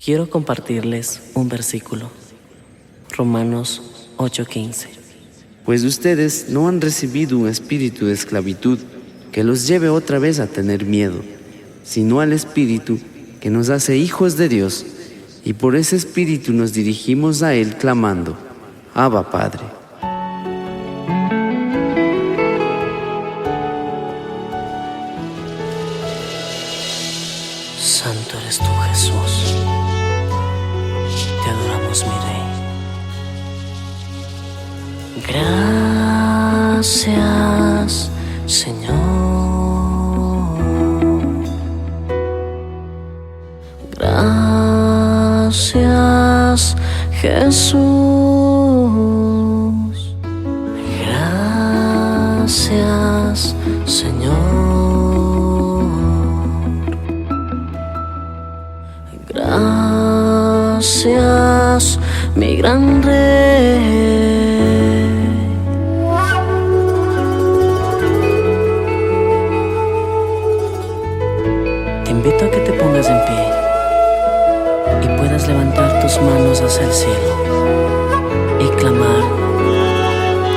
Quiero compartirles un versículo, Romanos 8:15. Pues ustedes no han recibido un espíritu de esclavitud que los lleve otra vez a tener miedo, sino al Espíritu que nos hace hijos de Dios, y por ese Espíritu nos dirigimos a Él clamando, Abba, Padre. Santo eres tú, Jesús. Te adoramos, mi Rey. Gracias, Señor. Gracias, Jesús. Gracias, Señor. Gracias, mi gran Rey. Te invito a que te pongas en pie y puedas levantar tus manos hacia el cielo y clamar,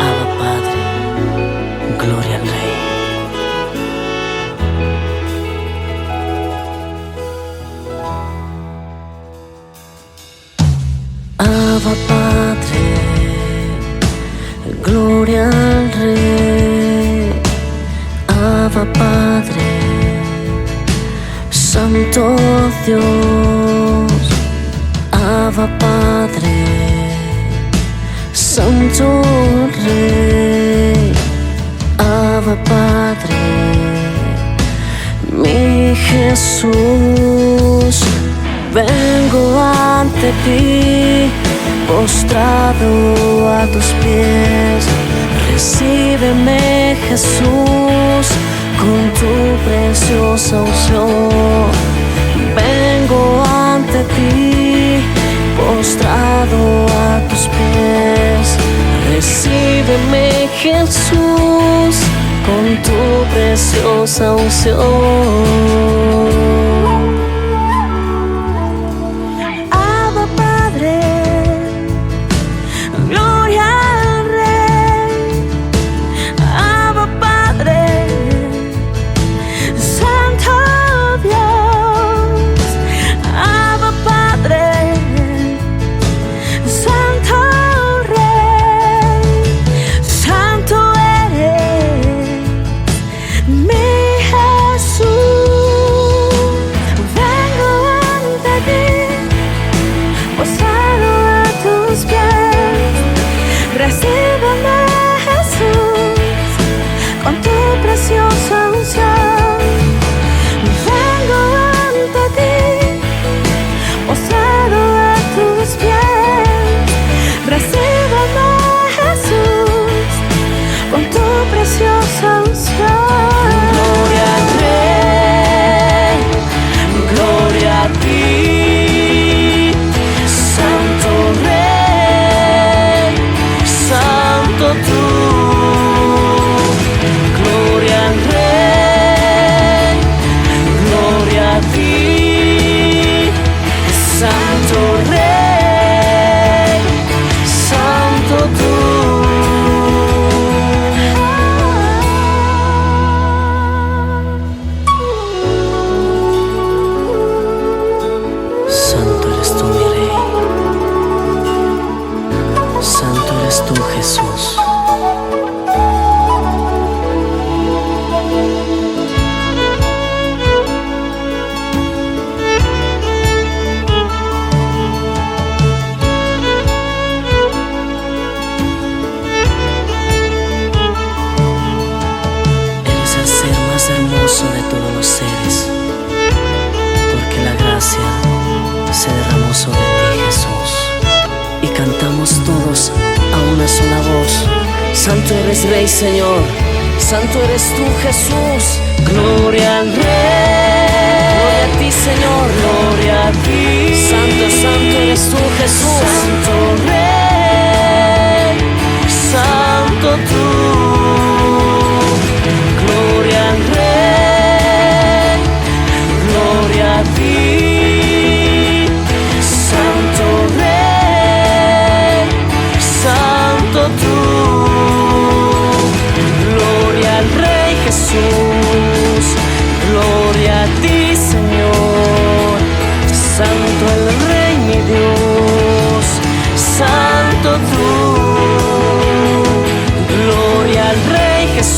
Abba, Padre, gloria al Rey. Abba, Padre, gloria al Rey. Abba, Padre, Santo Dios. Abba, Padre, Santo Rey. Abba, Padre, mi Jesús. Vengo ante ti, postrado a tus pies. Recíbeme, Jesús, con tu preciosa unción. Vengo ante ti, postrado a tus pies. Recíbeme, Jesús, con tu preciosa unción. Recíbeme, Jesús, con tu preciosa unción. Vengo ante ti, postrado a tus pies. Recíbeme, Jesús, con tu preciosa unción. Gloria al Rey, gloria a ti, Santo Rey, Santo tú. Gloria al Rey, gloria a ti, Santo Rey, Santo tú. Santo eres tú, mi Rey. Santo eres tú, Jesús. Eres el ser más hermoso de todos los seres, porque la gracia se derramó sobre ti, Jesús. Y cantamos todos a una sola voz: Santo eres Rey, Señor. Santo eres tú, Jesús. Gloria al Rey. Gloria a ti, Señor. Gloria a ti. Santo, santo eres tú, Jesús. Santo Rey, Santo tú. Gloria al Rey. Gloria a ti.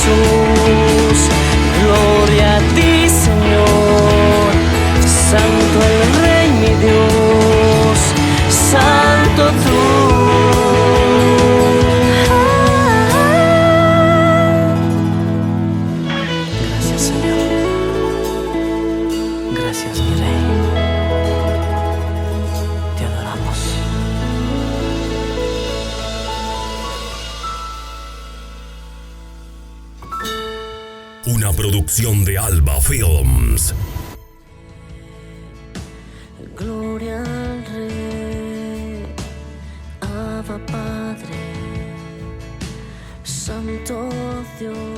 Jesús. Gloria a ti, Señor. Santo el Rey, mi Dios. Santo tú. Gracias, Señor. Gracias, mi Rey. Te adoramos. Una producción de Alba Films. Gloria al Rey, Abba Padre, Santo Dios.